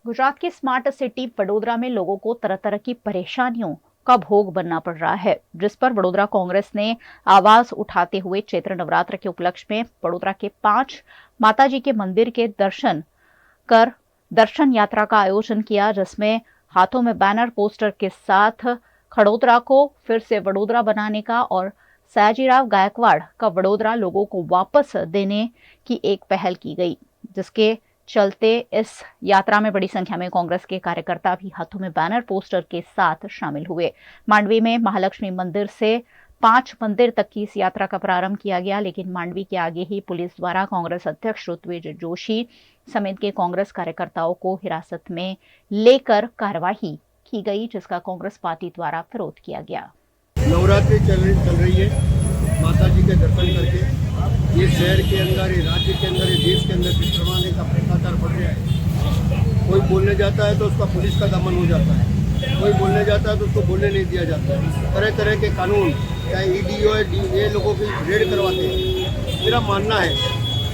गुजरात की smart city Vadodara में लोगों को तरह तरह की परेशानियों का भोग बनना पड़ रहा है, जिस पर वडोदरा कांग्रेस ने आवाज उठाते हुए चैत्र नवरात्र के उपलक्ष्य में वडोदरा के 5 माताजी के मंदिर के दर्शन यात्रा का आयोजन किया, जिसमें हाथों में बैनर पोस्टर के साथ खड़ोदरा को फिर से वडोदरा बनाने का और सयाजीराव गायकवाड़ का वडोदरा लोगों को वापस देने की एक पहल की गई, जिसके चलते इस यात्रा में बड़ी संख्या में कांग्रेस के कार्यकर्ता भी हाथों में बैनर पोस्टर के साथ शामिल हुए। मांडवी में महालक्ष्मी मंदिर से 5 मंदिर तक की इस यात्रा का प्रारंभ किया गया, लेकिन मांडवी के आगे ही पुलिस द्वारा कांग्रेस अध्यक्ष ऋत्विज जोशी समेत के कांग्रेस कार्यकर्ताओं को हिरासत में लेकर कार्रवाई की गई, जिसका कांग्रेस पार्टी द्वारा विरोध किया गया। नवरात्रि चल रही है। माता जी के दर्शन करके ये शहर के अंदर, ये राज्य के अंदर, ये देश के अंदर जिस प्रमाणे का भ्रष्टाचार बढ़ रहा है, कोई बोलने जाता है तो उसका पुलिस का दमन हो जाता है, कोई बोलने जाता है तो उसको बोलने नहीं दिया जाता है। तरह तरह के कानून, चाहे ईडी हो, ये लोगों की रेड करवाते हैं। मेरा मानना है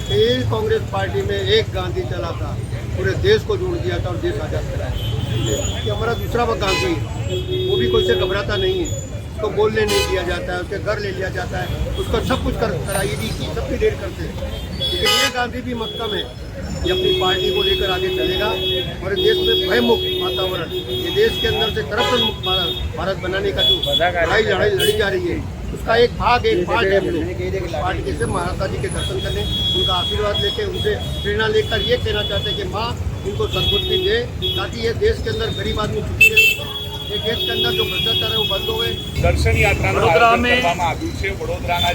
कि ये कांग्रेस पार्टी में एक गांधी चला था, पूरे देश को जोड़ दिया था और देश आज़ाद कराया। कि हमारा दूसरा वो गांधी है, वो भी कोई से घबराता नहीं है, उसको बोलने नहीं दिया जाता है, उसके घर ले लिया जाता है, उसको सब कुछ करा, ईडी की सबकी रेड करते हैं। लेकिन ये गांधी भी मक्कम है, ये अपनी पार्टी को लेकर आगे चलेगा और देश में भय मुक्त वातावरण, ये देश के अंदर से करप्शन मुक्त भारत बनाने का जो लड़ाई लड़ी जा रही है, उसका एक पार्ट है। हम लोग पार्टी से माता जी के दर्शन करने, उनका आशीर्वाद लेके, उनसे प्रेरणा लेकर ये कहना चाहते हैं कि माँ इनको सद्बुद्धि दे, ताकि ये देश के अंदर गरीब आदमी सुखी रहे, ये देश के अंदर जो भ्रष्टाचार है वो बंद हो गए। दर्शन यात्रा वडोदरा में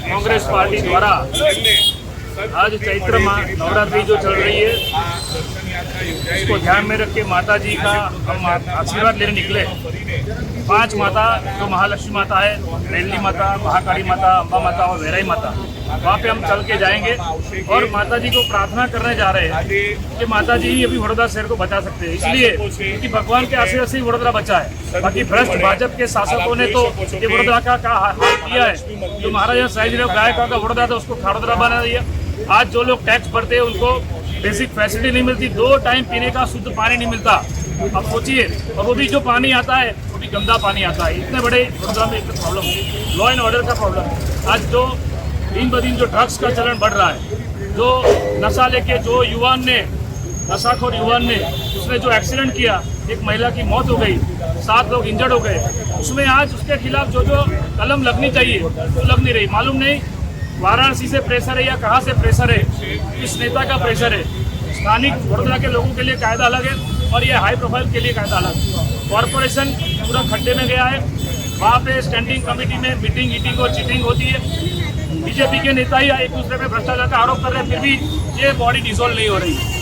कांग्रेस पार्टी द्वारा आज चैत्र नवरात्रि जो चल रही है, इसको ध्यान में रख के माता जी का हम आशीर्वाद लेने निकले। 5 माता जो महालक्ष्मी माता है, रेली माता, महाकाली माता, अम्बा माता और वैराई माता, वहाँ पे हम चल के जाएंगे और माता जी को प्रार्थना करने जा रहे हैं कि माता जी ही अभी वडोदरा शहर को बचा सकते हैं, इसलिए कि भगवान के आशीर्वाद से ही वडोदरा बचा है। बाकी भ्रष्ट भाजपा के शासकों ने तो ये वडोदरा का हाल किया है। जो महाराजा सयाजीराव गायकवाड़ का वडोदरा था, उसको खड़ोदरा बना दिया। आज जो लोग टैक्स भरते हैं उनको बेसिक फैसिलिटी नहीं मिलती, 2 टाइम पीने का शुद्ध पानी नहीं मिलता। अब सोचिए, और वो भी जो पानी आता है वो भी गंदा पानी आता है। इतने बड़े वडोदरा में एक प्रॉब्लम है, लॉ एंड ऑर्डर का प्रॉब्लम है। आज जो दिन ब दिन जो ड्रग्स का चलन बढ़ रहा है, जो नशा लेके जो नशाखोर युवान ने उसने जो एक्सीडेंट किया, एक महिला की मौत हो गई, 7 लोग इंजर्ड हो गए, उसमें आज उसके खिलाफ जो कलम लगनी चाहिए वो लग नहीं रही। मालूम नहीं वाराणसी से प्रेशर है या कहाँ से प्रेशर है, किस नेता का प्रेशर है। स्थानिक वडोदरा के लोगों के लिए कायदा अलग है और ये हाई प्रोफाइल के लिए कायदा अलग है। कॉरपोरेशन पूरा खड्डे में गया है, वहाँ पे स्टैंडिंग कमेटी में मीटिंग ईटिंग और चीटिंग होती है। बीजेपी के नेता ही एक दूसरे पे भ्रष्टाचार का आरोप कर रहे हैं, फिर भी ये बॉडी डिसॉल्व नहीं हो रही है।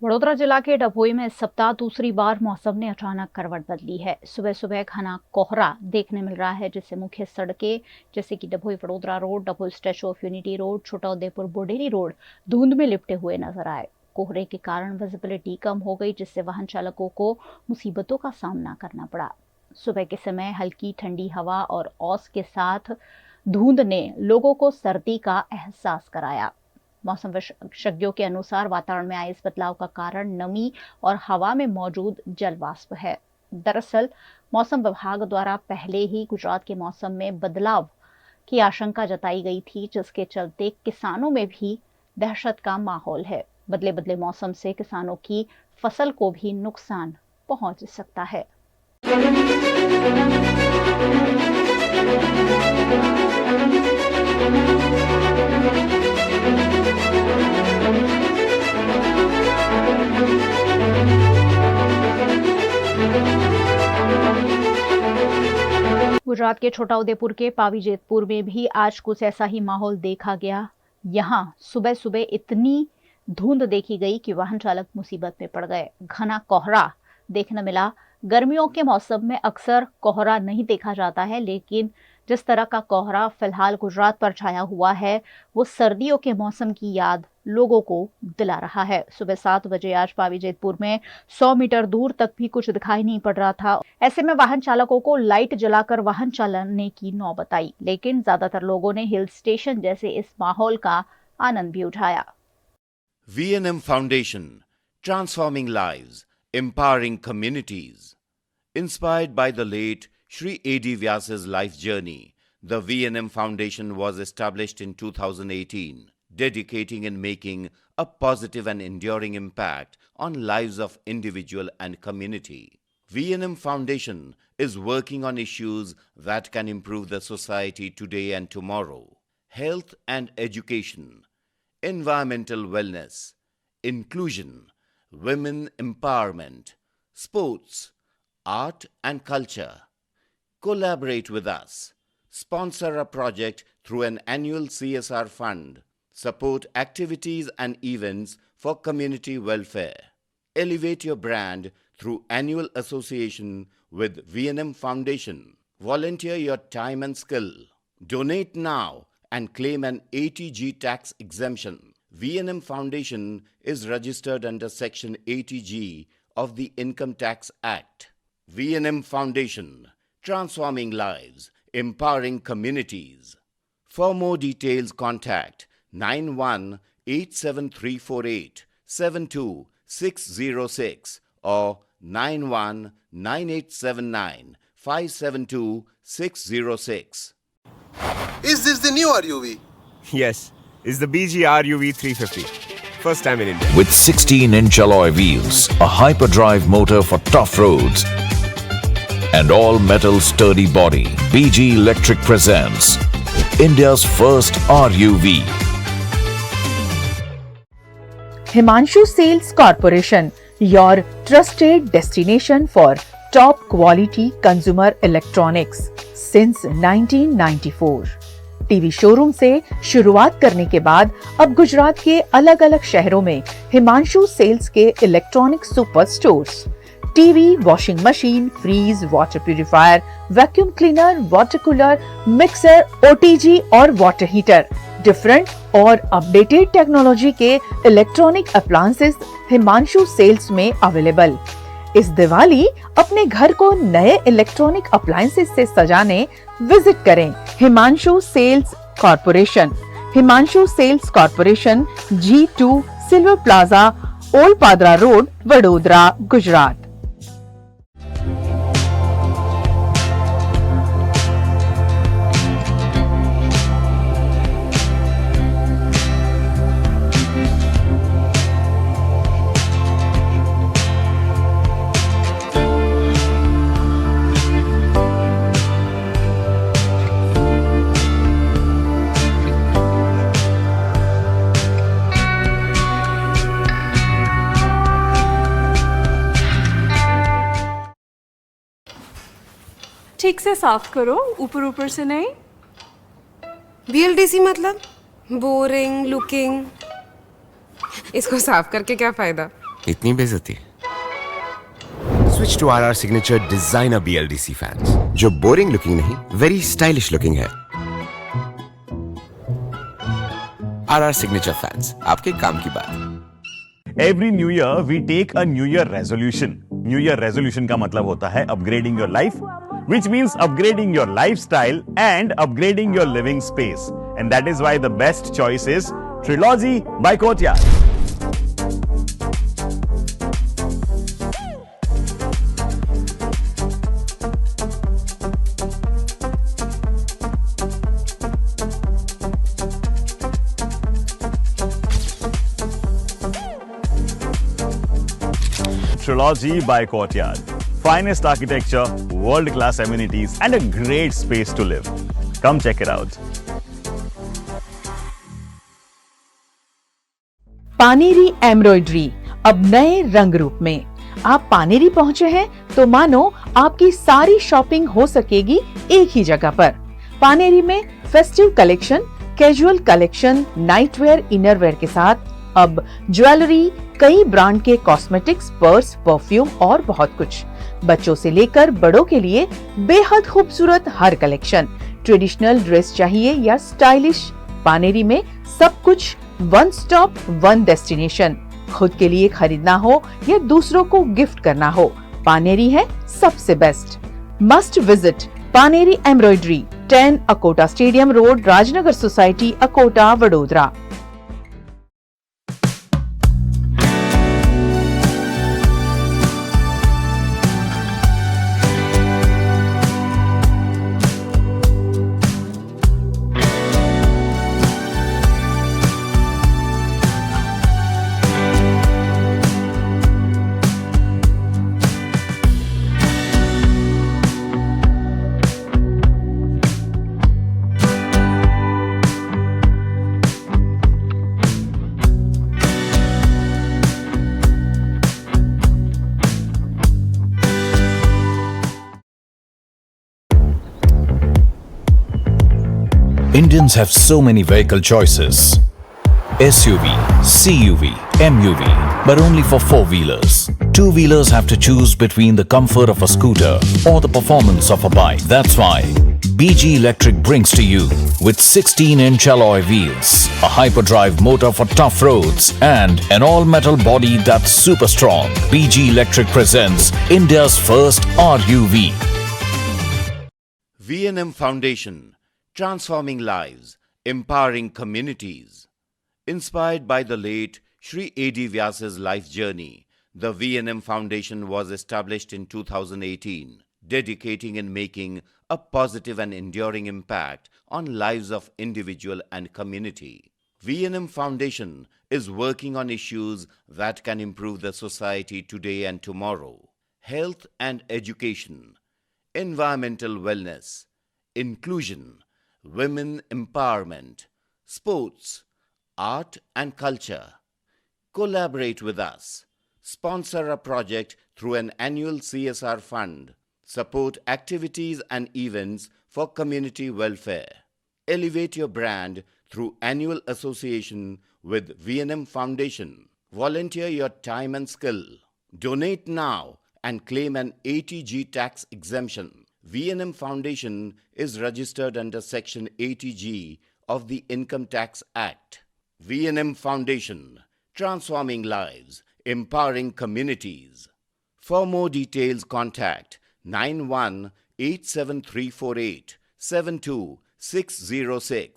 वडोदरा जिला के डभोई में इस सप्ताह दूसरी बार मौसम ने अचानक करवट बदली है। सुबह सुबह घना कोहरा देखने मिल रहा है, जिससे मुख्य सड़कें जैसे कि Dabhoi Vadodara road, Dabhoi statue of unity road, छोटा उदयपुर बोडेली रोड धुंध में लिपटे हुए नजर आए। कोहरे के कारण विजिबिलिटी कम हो गई, जिससे वाहन चालकों को मुसीबतों का सामना करना पड़ा। सुबह के समय हल्की ठंडी हवा और ओस के साथ धुंध ने लोगों को सर्दी का एहसास कराया। मौसम विशेषज्ञों के अनुसार वातावरण में आए इस बदलाव का कारण नमी और हवा में मौजूद जल वाष्प है। दरअसल मौसम विभाग द्वारा पहले ही गुजरात के मौसम में बदलाव की आशंका जताई गई थी, जिसके चलते किसानों में भी दहशत का माहौल है। बदले बदले मौसम से किसानों की फसल को भी नुकसान पहुंच सकता है। गुजरात के छोटा उदयपुर के पावीजेतपुर में भी आज कुछ ऐसा ही माहौल देखा गया। यहाँ सुबह सुबह इतनी धुंध देखी गई कि वाहन चालक मुसीबत में पड़ गए। घना कोहरा देखने मिला। गर्मियों के मौसम में अक्सर कोहरा नहीं देखा जाता है, लेकिन जिस तरह का कोहरा फिलहाल गुजरात पर छाया हुआ है वो सर्दियों के मौसम की याद लोगों को दिला रहा है। सुबह 7 बजे आज पावी जेतपुर में 100 मीटर दूर तक भी कुछ दिखाई नहीं पड़ रहा था। ऐसे में वाहन चालकों को लाइट जलाकर वाहन चलाने की नौबत आई, लेकिन ज्यादातर लोगों ने हिल स्टेशन जैसे इस माहौल का आनंद भी उठाया। V&M Foundation, transforming lives, empowering communities. Inspired by the late Sri A.D. Vyas's life journey, the V&M Foundation was established in 2018, dedicating and making a positive and enduring impact on lives of individual and community. V&M Foundation is working on issues that can improve the society today and tomorrow: health and education, environmental wellness, inclusion, women empowerment, sports, art and culture. Collaborate with us. Sponsor a project through an annual CSR fund. Support activities and events for community welfare. Elevate your brand through annual association with V&M Foundation. Volunteer your time and skill. Donate now and claim an ATG tax exemption. V&M Foundation is registered under Section 80G of the Income Tax Act. V&M Foundation, transforming lives, empowering communities. For more details, contact 918734872606 or 919879572606. Is this the new RUV? Yes, it's the BG RUV 350. First time in India. With 16-inch alloy wheels, a hyperdrive motor for tough roads, and all-metal sturdy body, BG Electric presents India's first RUV. Himanshu Sales Corporation, your trusted destination for top quality consumer electronics since 1994. TV showroom से शुरुआत करने के बाद अब गुजरात के अलग अलग शहरों में हिमांशु सेल्स के electronic super stores, TV, washing machine, fridge, water purifier, vacuum cleaner, water cooler, mixer, OTG और वाटर हीटर, डिफरेंट और अपडेटेड टेक्नोलॉजी के इलेक्ट्रॉनिक अप्लायंसेस हिमांशु सेल्स में अवेलेबल। इस दिवाली अपने घर को नए इलेक्ट्रॉनिक अप्लायंसेस से सजाने विजिट करें Himanshu sales corporation. Himanshu sales corporation, G2 silver plaza, old Padra road, Vadodara, Gujarat. ठीक से साफ करो, ऊपर ऊपर से नहीं। BLDC मतलब बोरिंग लुकिंग, इसको साफ करके क्या फायदा? इतनी बेइज्जती। Switch to RR Signature Designer BLDC fans, जो बोरिंग लुकिंग नहीं, वेरी स्टाइलिश लुकिंग है। RR Signature fans, आपके काम की बात। Every new year we take a new year resolution. New year resolution का मतलब होता है upgrading your life, which means upgrading your lifestyle and upgrading your living space. And that is why the best choice is Trilogy by Courtyard. Trilogy by Courtyard. Finest architecture, world-class amenities, and a great space to live. Come check it out. Paneri embroidery अब नए रंग रूप में। आप पानेरी पहुंचे हैं तो मानो आपकी सारी शॉपिंग हो सकेगी एक ही जगह पर। पानेरी में festive collection, casual collection, nightwear, innerwear के साथ अब ज्वेलरी, कई ब्रांड के कॉस्मेटिक्स, पर्स, परफ्यूम और बहुत कुछ। बच्चों से लेकर बड़ों के लिए बेहद खूबसूरत हर कलेक्शन। ट्रेडिशनल ड्रेस चाहिए या स्टाइलिश, पानेरी में सब कुछ वन स्टॉप वन डेस्टिनेशन। खुद के लिए खरीदना हो या दूसरों को गिफ्ट करना हो, पानेरी है सबसे best. Must visit Paneri embroidery, 10 Akota stadium road, Rajnagar society, Akota, Vadodara. Indians have so many vehicle choices. SUV, CUV, MUV, but only for four-wheelers. Two-wheelers have to choose between the comfort of a scooter or the performance of a bike. That's why BG Electric brings to you with 16-inch alloy wheels, a hyperdrive motor for tough roads, and an all-metal body that's super strong. BG Electric presents India's first RUV. V&M Foundation, transforming lives, empowering communities. Inspired by the late Shri A.D. Vyas's life journey, the V&M Foundation was established in 2018, dedicating and making a positive and enduring impact on lives of individual and community. V&M Foundation is working on issues that can improve the society today and tomorrow: health and education, environmental wellness, inclusion, women empowerment, sports, art and culture. Collaborate with us. Sponsor a project through an annual CSR fund. Support activities and events for community welfare. Elevate your brand through annual association with V&M Foundation. Volunteer your time and skill. Donate now and claim an ATG tax exemption. V&M Foundation is registered under Section 80G of the Income Tax Act. V&M Foundation, transforming lives, empowering communities. For more details, contact 918734872606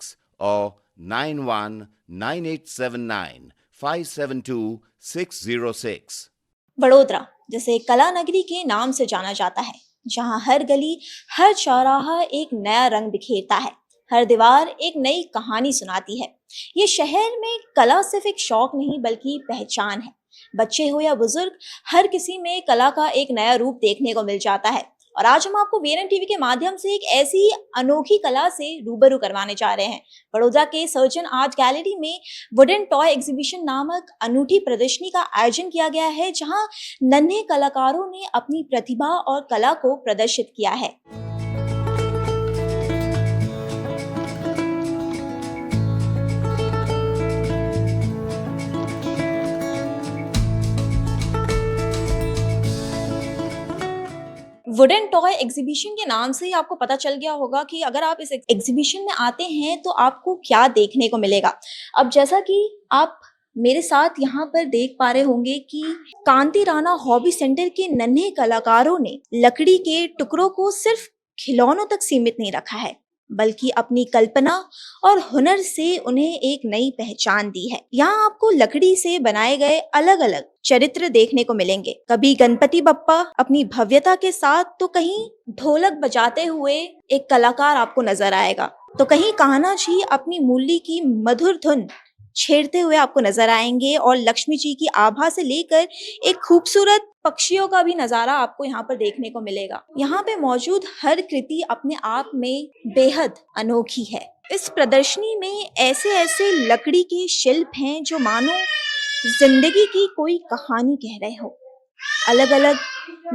or 919879572606। Vadodara, जिसे कला नगरी के नाम से जाना जाता है, जहां हर गली, हर चौराहा एक नया रंग बिखेरता है, हर दीवार एक नई कहानी सुनाती है। ये शहर में कला सिर्फ एक शौक नहीं बल्कि पहचान है। बच्चे हो या बुजुर्ग, हर किसी में कला का एक नया रूप देखने को मिल जाता है। और आज हम आपको वीएनएम टीवी के माध्यम से एक ऐसी अनोखी कला से रूबरू करवाने जा रहे हैं। बड़ौदा के सर्जन आर्ट गैलरी में वुडन टॉय एग्जीबिशन नामक अनूठी प्रदर्शनी का आयोजन किया गया है, जहां नन्हे कलाकारों ने अपनी प्रतिभा और कला को प्रदर्शित किया है। वुडन टॉय एग्जीबिशन के नाम से ही आपको पता चल गया होगा कि अगर आप इस एग्जीबिशन में आते हैं तो आपको क्या देखने को मिलेगा। अब जैसा कि आप मेरे साथ यहाँ पर देख पा रहे होंगे कि कांति राणा हॉबी सेंटर के नन्हे कलाकारों ने लकड़ी के टुकड़ों को सिर्फ खिलौनों तक सीमित नहीं रखा है, बल्कि अपनी कल्पना और हुनर से उन्हें एक नई पहचान दी है। यहाँ आपको लकड़ी से बनाए गए अलग अलग चरित्र देखने को मिलेंगे। कभी गणपति बप्पा अपनी भव्यता के साथ, तो कहीं ढोलक बजाते हुए एक कलाकार आपको नजर आएगा, तो कहीं कान्हा जी अपनी मुरली की मधुर धुन छेड़ते हुए आपको नजर आएंगे, और लक्ष्मी जी की आभा से लेकर एक खूबसूरत पक्षियों का भी नजारा आपको यहाँ पर देखने को मिलेगा। यहाँ पे मौजूद हर कृति अपने आप में बेहद अनोखी है। इस प्रदर्शनी में ऐसे ऐसे लकड़ी के शिल्प हैं जो मानो जिंदगी की कोई कहानी कह रहे हो। अलग अलग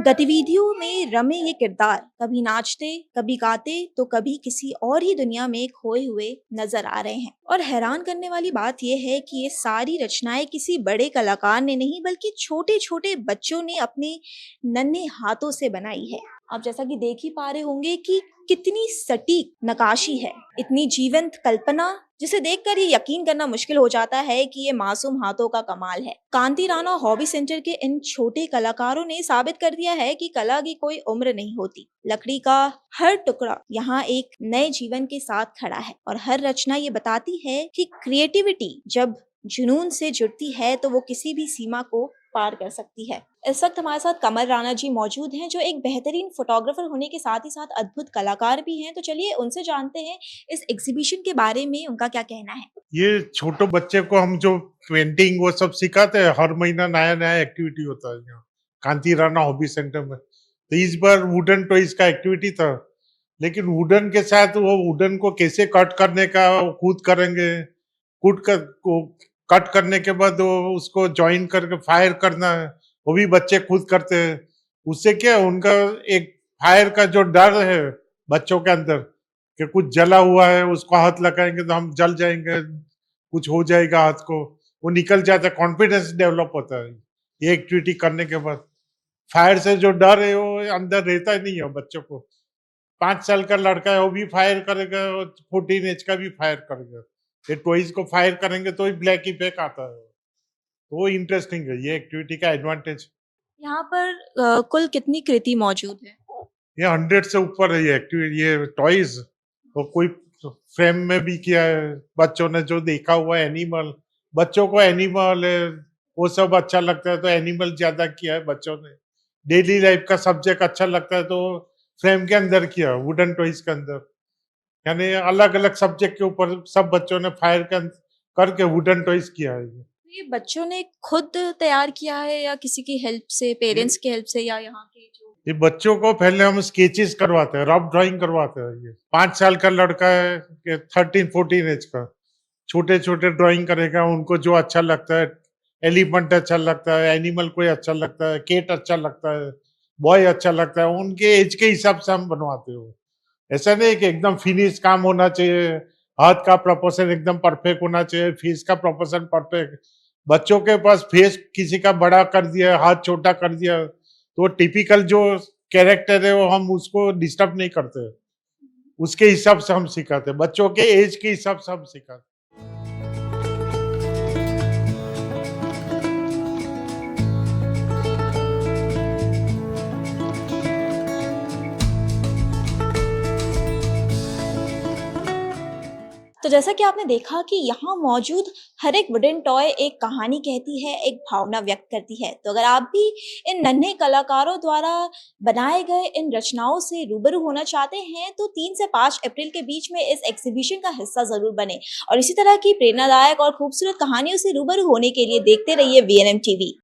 गतिविधियों में रमे ये किरदार कभी नाचते, कभी गाते, तो कभी किसी और ही दुनिया में खोए हुए नजर आ रहे हैं। और हैरान करने वाली बात यह है कि ये सारी रचनाएं किसी बड़े कलाकार ने नहीं, बल्कि छोटे छोटे बच्चों ने अपने नन्हे हाथों से बनाई है। आप जैसा कि देख ही पा रहे होंगे कि कितनी सटीक नक्काशी है, इतनी जीवंत कल्पना, जिसे देखकर ये यकीन करना मुश्किल हो जाता है कि ये मासूम हाथों का कमाल है। कांति राणा हॉबी सेंटर के इन छोटे कलाकारों ने साबित कर दिया है कि कला की कोई उम्र नहीं होती। लकड़ी का हर टुकड़ा यहाँ एक नए जीवन के साथ खड़ा है और हर रचना ये बताती है कि क्रिएटिविटी जब जुनून से जुड़ती है तो वो किसी भी सीमा को पार कर सकती है। इस वक्त हमारे साथ कमल राणा जी मौजूद हैं, जो एक बेहतरीन फोटोग्राफर होने के साथ ही साथ अद्भुत कलाकार भी हैं। तो चलिए उनसे जानते हैं इस एग्जीबिशन के बारे में, उनका क्या कहना है। ये छोटे बच्चे को हम जो पेंटिंग वो सब सिखाते हैं, हर महीना नया नया एक्टिविटी होता है यहाँ कांति राणा हॉबी सेंटर में। तो इस बार वुडन टॉयज का एक्टिविटी था, लेकिन वुडन के साथ वो वुडन को कैसे कट करने का खुद करेंगे, कट करने के बाद वो उसको ज्वाइन करके फायर करना है, वो भी बच्चे खुद करते हैं। उससे क्या उनका एक फायर का जो डर है बच्चों के अंदर कि कुछ जला हुआ है, उसको हाथ लगाएंगे तो हम जल जाएंगे, कुछ हो जाएगा हाथ को, वो निकल जाता है, कॉन्फिडेंस डेवलप होता है ये एक्टिविटी करने के बाद। फायर से जो डर है वो अंदर रहता ही नहीं है बच्चों को। 5 साल का लड़का है वो भी फायर करेगा, 14 एज का भी फायर करेगा। ये टॉयज को फायर करेंगे तो ही ब्लैक इफेक्ट आता है, तो वो इंटरेस्टिंग है ये एक्टिविटी का एडवांटेज। यहाँ पर कुल कितनी कृति मौजूद है? ये 100 से ऊपर है ये एक्टिविटी, ये टॉयज। और कोई फ्रेम में भी किया है, बच्चों ने जो देखा हुआ एनिमल, बच्चों को एनिमल है वो सब अच्छा लगता है तो एनिमल ज्यादा किया है बच्चों ने। डेली लाइफ का सब्जेक्ट अच्छा लगता है तो फ्रेम के अंदर किया, वुडन टॉयज के अंदर, यानी अलग अलग सब्जेक्ट के ऊपर सब बच्चों ने फायर करके वुडन टॉयज किया है। ये बच्चों ने खुद तैयार किया है या किसी की हेल्प से, पेरेंट्स की हेल्प से, या यहाँ के जो? ये बच्चों को पहले हम स्केचेस करवाते हैं, रफ ड्राइंग करवाते हैं। ये 5 साल का लड़का है, 13-14 एज का, छोटे छोटे ड्राइंग करेगा, उनको जो अच्छा लगता है, एलिफेंट अच्छा लगता है, एनिमल कोई अच्छा लगता है, केट अच्छा लगता है, बॉय अच्छा लगता है, उनके एज के हिसाब से हम बनवाते हो। ऐसा नहीं कि एकदम फिनिश काम होना चाहिए, हाथ का प्रोपोर्शन एकदम परफेक्ट होना चाहिए, फेस का प्रोपोर्शन परफेक्ट। बच्चों के पास फेस किसी का बड़ा कर दिया, हाथ छोटा कर दिया, तो टिपिकल जो कैरेक्टर है वो हम उसको डिस्टर्ब नहीं करते, उसके हिसाब से हम सिखाते, बच्चों के एज के हिसाब से हम सिखाते। तो जैसा कि आपने देखा कि यहाँ मौजूद हर एक वुडन टॉय एक कहानी कहती है, एक भावना व्यक्त करती है। तो अगर आप भी इन नन्हे कलाकारों द्वारा बनाए गए इन रचनाओं से रूबरू होना चाहते हैं तो 3 से 5 अप्रैल के बीच में इस एग्जीबिशन का हिस्सा जरूर बने और इसी तरह की प्रेरणादायक और खूबसूरत कहानियों से रूबरू होने के लिए देखते रहिए VNM TV।